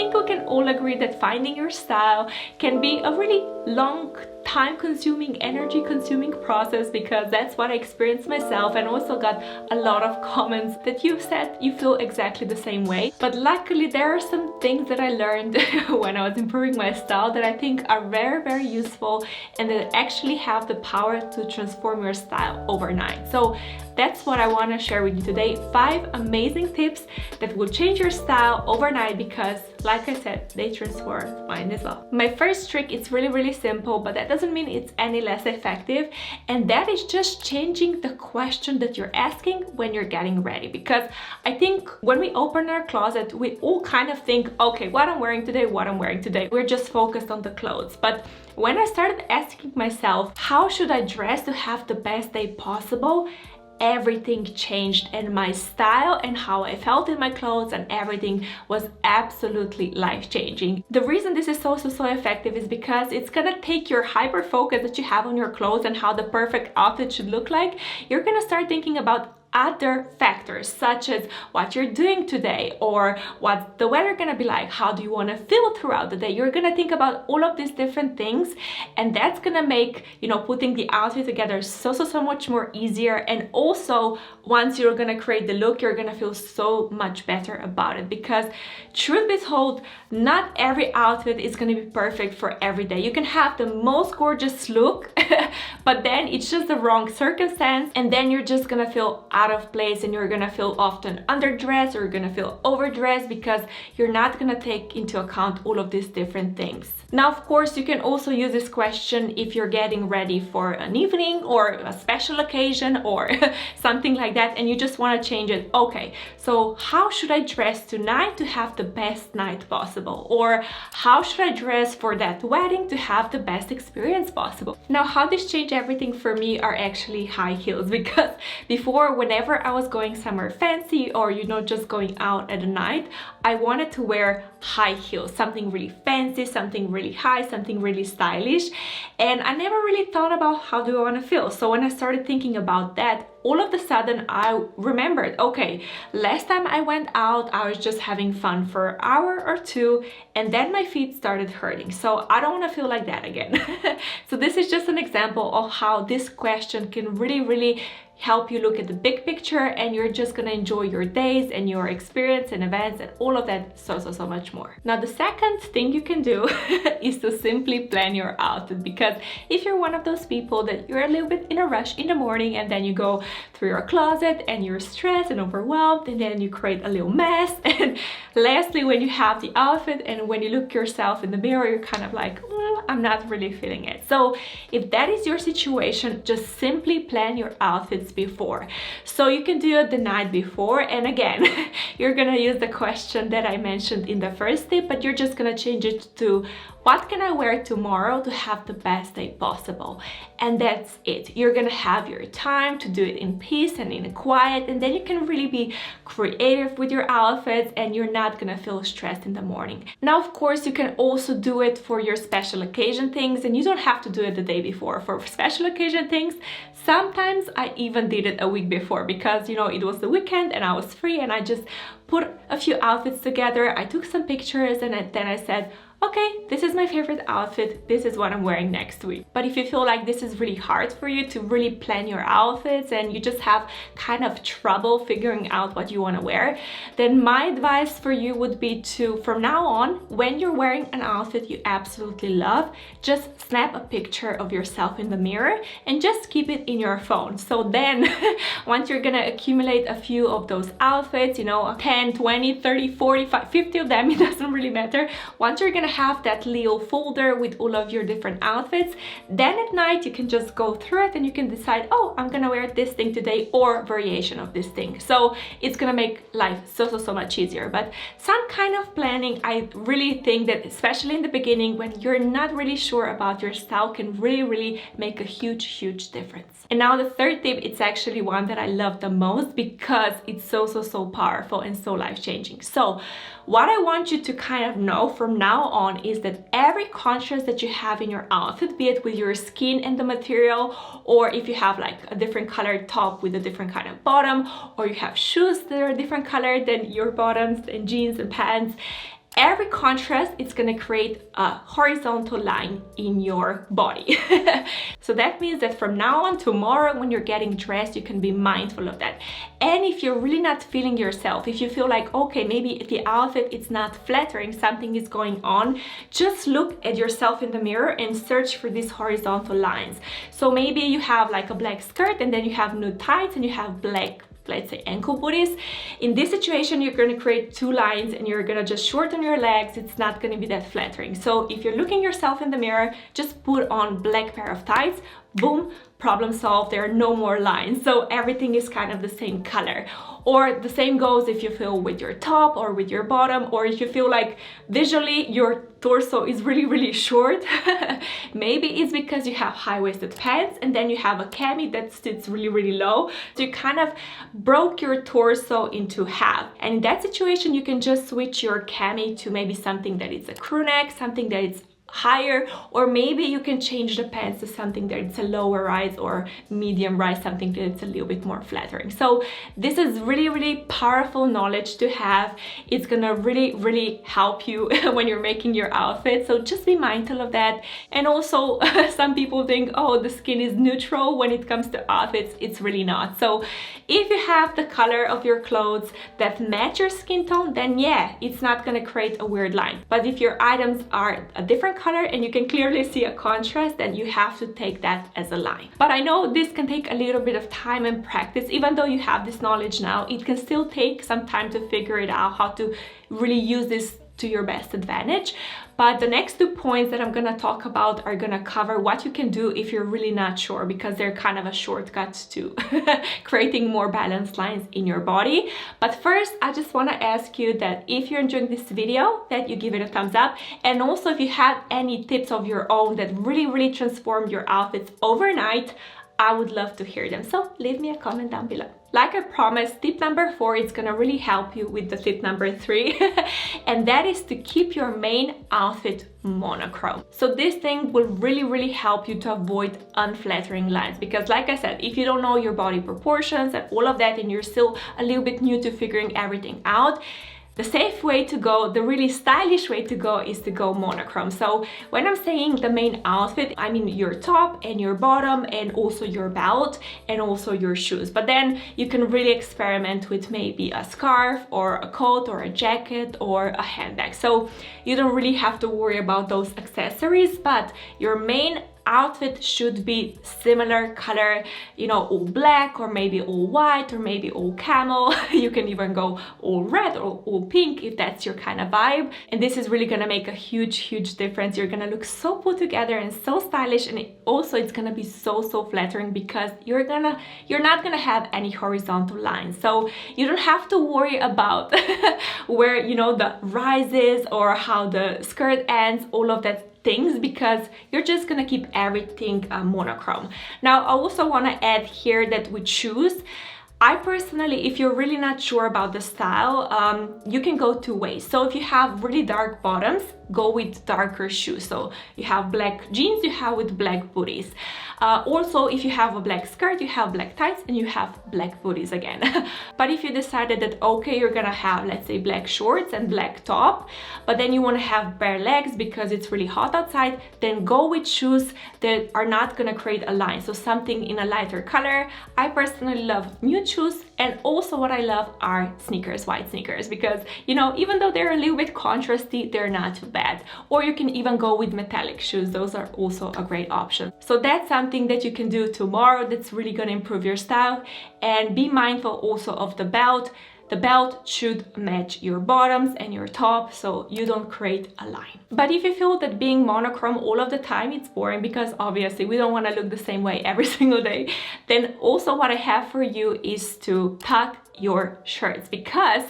think we can all agree that finding your style can be a really long, time-consuming, energy-consuming process, because that's what I experienced myself, and also got a lot of comments that you said you feel exactly the same way. But luckily there are some things that I learned when I was improving my style that I think are very, very useful and that actually have the power to transform your style overnight. So that's what I want to share with you today. 5 amazing tips that will change your style overnight, because like I said, they transform mine as well. My first trick is really, really simple, but that doesn't mean it's any less effective, and that is just changing the question that you're asking when you're getting ready. Because I think when we open our closet, we all kind of think, okay, what I'm wearing today, what I'm wearing today. We're just focused on the clothes. But when I started asking myself, how should I dress to have the best day possible, everything changed, and my style and how I felt in my clothes and everything was absolutely life-changing. The reason this is so effective is because it's gonna take your hyper focus that you have on your clothes and how the perfect outfit should look like. You're gonna start thinking about other factors, such as what you're doing today, or what's the weather gonna be like, how do you want to feel throughout the day. You're gonna think about all of these different things, and that's gonna make, you know, putting the outfit together so much more easier. And also, once you're gonna create the look, you're gonna feel so much better about it, because truth be told, not every outfit is gonna be perfect for every day. You can have the most gorgeous look but then it's just the wrong circumstance, and then you're just gonna feel out of place, and you're gonna feel often underdressed, or you're gonna feel overdressed, because you're not gonna take into account all of these different things. Now, of course, you can also use this question if you're getting ready for an evening or a special occasion or something like that, and you just want to change it. Okay, so how should I dress tonight to have the best night possible? Or how should I dress for that wedding to have the best experience possible? Now, how this changed everything for me are actually high heels, because before, whenever I was going somewhere fancy or, you know, just going out at a night, I wanted to wear high heels, something really fancy, something really high, something really stylish, and I never really thought about how do I want to feel. So when I started thinking about that, all of a sudden I remembered, okay, last time I went out, I was just having fun for an hour or two, and then my feet started hurting. So I don't want to feel like that again. So this is just an example of how this question can really help you look at the big picture, and you're just gonna enjoy your days and your experience and events and all of that so much more. Now, the second thing you can do is to simply plan your outfit, because if you're one of those people that you're a little bit in a rush in the morning, and then you go through your closet and you're stressed and overwhelmed, and then you create a little mess, and lastly, when you have the outfit and when you look yourself in the mirror, you're kind of like, I'm not really feeling it. So if that is your situation, just simply plan your outfits before. So you can do it the night before, and again, you're gonna use the question that I mentioned in the first tip, but you're just gonna change it to what can I wear tomorrow to have the best day possible? And that's it. You're gonna have your time to do it in peace and in quiet, and then you can really be creative with your outfits, and you're not gonna feel stressed in the morning. Now, of course, you can also do it for your special occasion things, and you don't have to do it the day before. For special occasion things, sometimes I even did it a week before, because, you know, it was the weekend and I was free, and I just put a few outfits together. I took some pictures, and then I said, okay, this is my favorite outfit, this is what I'm wearing next week. But if you feel like this is really hard for you to really plan your outfits, and you just have kind of trouble figuring out what you want to wear, then my advice for you would be to, from now on, when you're wearing an outfit you absolutely love, just snap a picture of yourself in the mirror and just keep it in your phone. So then once you're gonna accumulate a few of those outfits, you know, 10, 20, 30, 45, 50 of them, it doesn't really matter. Once you're gonna have that little folder with all of your different outfits, then at night you can just go through it and you can decide, oh, I'm gonna wear this thing today, or variation of this thing. So it's gonna make life so much easier. But some kind of planning, I really think that, especially in the beginning when you're not really sure about your style, can really make a huge difference. And now the third tip, it's actually one that I love the most, because it's so powerful and so life-changing. So what I want you to kind of know from now on is that every contrast that you have in your outfit, be it with your skin and the material, or if you have like a different colored top with a different kind of bottom, or you have shoes that are different colored than your bottoms and jeans and pants, every contrast is gonna create a horizontal line in your body. So that means that from now on, tomorrow, when you're getting dressed, you can be mindful of that. And if you're really not feeling yourself, if you feel like, okay, maybe the outfit it's not flattering, something is going on, just look at yourself in the mirror and search for these horizontal lines. So maybe you have like a black skirt and then you have nude tights and you have black, let's say, ankle booties. In this situation, you're going to create two lines and you're going to just shorten your legs. It's not going to be that flattering. So if you're looking yourself in the mirror, just put on black pair of tights, boom, problem solved. There are no more lines. So everything is kind of the same color. Or the same goes if you feel with your top or with your bottom, or if you feel like visually your torso is really short. Maybe it's because you have high-waisted pants and then you have a cami that sits really low. So you kind of broke your torso into half. And in that situation, you can just switch your cami to maybe something that is a crew neck, something that is higher, or maybe you can change the pants to something that it's a lower rise or medium rise, something that it's a little bit more flattering. So this is really powerful knowledge to have. It's gonna really help you when you're making your outfit. So just be mindful of that. And also some people think, oh, the skin is neutral when it comes to outfits. It's really not. So if you have the color of your clothes that match your skin tone, then yeah, it's not gonna create a weird line. But if your items are a different color and you can clearly see a contrast, then you have to take that as a line. But I know this can take a little bit of time and practice. Even though you have this knowledge now, it can still take some time to figure it out, how to really use this to your best advantage. But the next 2 points that I'm gonna talk about are gonna cover what you can do if you're really not sure, because they're kind of a shortcut to creating more balanced lines in your body. But first, I just wanna ask you that if you're enjoying this video, that you give it a thumbs up. And also if you have any tips of your own that really transformed your outfits overnight, I would love to hear them. So leave me a comment down below. Like I promised, tip number 4 is gonna really help you with the tip number 3, and that is to keep your main outfit monochrome. So this thing will really help you to avoid unflattering lines, because like I said, if you don't know your body proportions and all of that, and you're still a little bit new to figuring everything out, the safe way to go, the really stylish way to go, is to go monochrome. So when I'm saying the main outfit, I mean your top and your bottom and also your belt and also your shoes. But then you can really experiment with maybe a scarf or a coat or a jacket or a handbag. So you don't really have to worry about those accessories, but your main outfit should be similar color, you know, all black or maybe all white or maybe all camel. You can even go all red or all pink if that's your kind of vibe. And this is really gonna make a huge difference. You're gonna look so put together and so stylish, and it's gonna be so flattering, because you're not gonna have any horizontal lines. So you don't have to worry about where, you know, the rises or how the skirt ends, all of that things, because you're just gonna keep everything monochrome. Now, I also want to add here that with shoes, I personally, if you're really not sure about the style, you can go 2 ways. So if you have really dark bottoms, go with darker shoes. So you have black jeans, you have with black booties. Also, if you have a black skirt, you have black tights and you have black booties again. But if you decided that, okay, you're gonna have, let's say, black shorts and black top, but then you want to have bare legs because it's really hot outside, then go with shoes that are not gonna create a line. So something in a lighter color. I personally love nude shoes, and also what I love are sneakers, white sneakers, because, you know, even though they're a little bit contrasty, they're not too bad. Or you can even go with metallic shoes. Those are also a great option. So that's something that you can do tomorrow that's really going to improve your style. And be mindful also of the belt. The belt should match your bottoms and your top, so you don't create a line. But if you feel that being monochrome all of the time, it's boring, because obviously we don't want to look the same way every single day, then also what I have for you is to tuck your shirts, because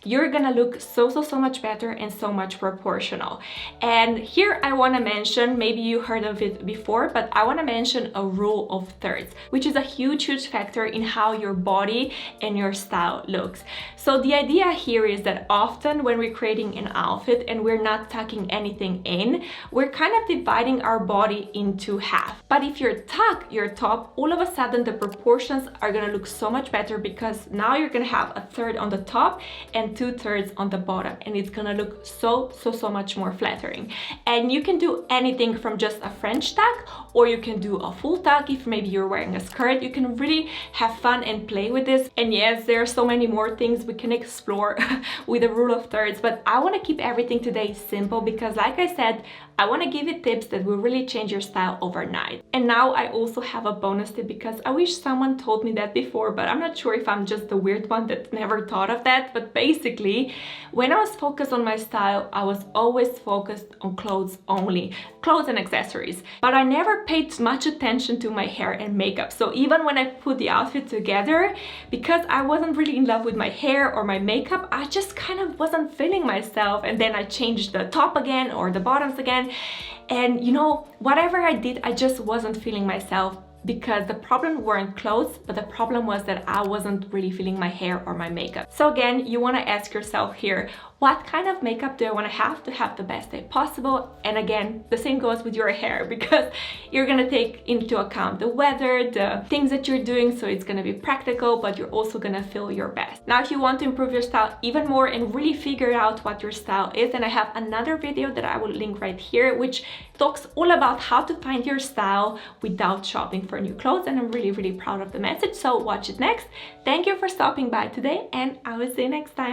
you're gonna look so much better and so much proportional. And here I want to mention, maybe you heard of it before, but I want to mention a rule of thirds, which is a huge factor in how your body and your style looks. So the idea here is that often when we're creating an outfit and we're not tucking anything in, we're kind of dividing our body into half. But if you tuck your top, all of a sudden the proportions are gonna look so much better, because now you're gonna have a third on the top and 2/3 on the bottom, and it's gonna look so much more flattering. And you can do anything from just a French tuck, or you can do a full tuck if maybe you're wearing a skirt. You can really have fun and play with this. And yes, there are so many more things we can explore with the rule of thirds, but I want to keep everything today simple because, like I said, I want to give you tips that will really change your style overnight. And now I also have a bonus tip because I wish someone told me that before, but I'm not sure if I'm just the weird one that never thought of that. But basically, when I was focused on my style, I was always focused on clothes only, clothes and accessories. But I never paid much attention to my hair and makeup. So even when I put the outfit together, because I wasn't really in love with my hair or my makeup, I just kind of wasn't feeling myself. And then I changed the top again or the bottoms again. And you know, whatever I did, I just wasn't feeling myself, because the problem weren't clothes, but the problem was that I wasn't really feeling my hair or my makeup. So again, you want to ask yourself here, what kind of makeup do I want to have the best day possible? And again, the same goes with your hair, because you're going to take into account the weather, the things that you're doing, so it's going to be practical, but you're also going to feel your best. Now, if you want to improve your style even more and really figure out what your style is, then I have another video that I will link right here, which talks all about how to find your style without shopping for new clothes, and I'm really proud of the message, so watch it next. Thank you for stopping by today, and I will see you next time.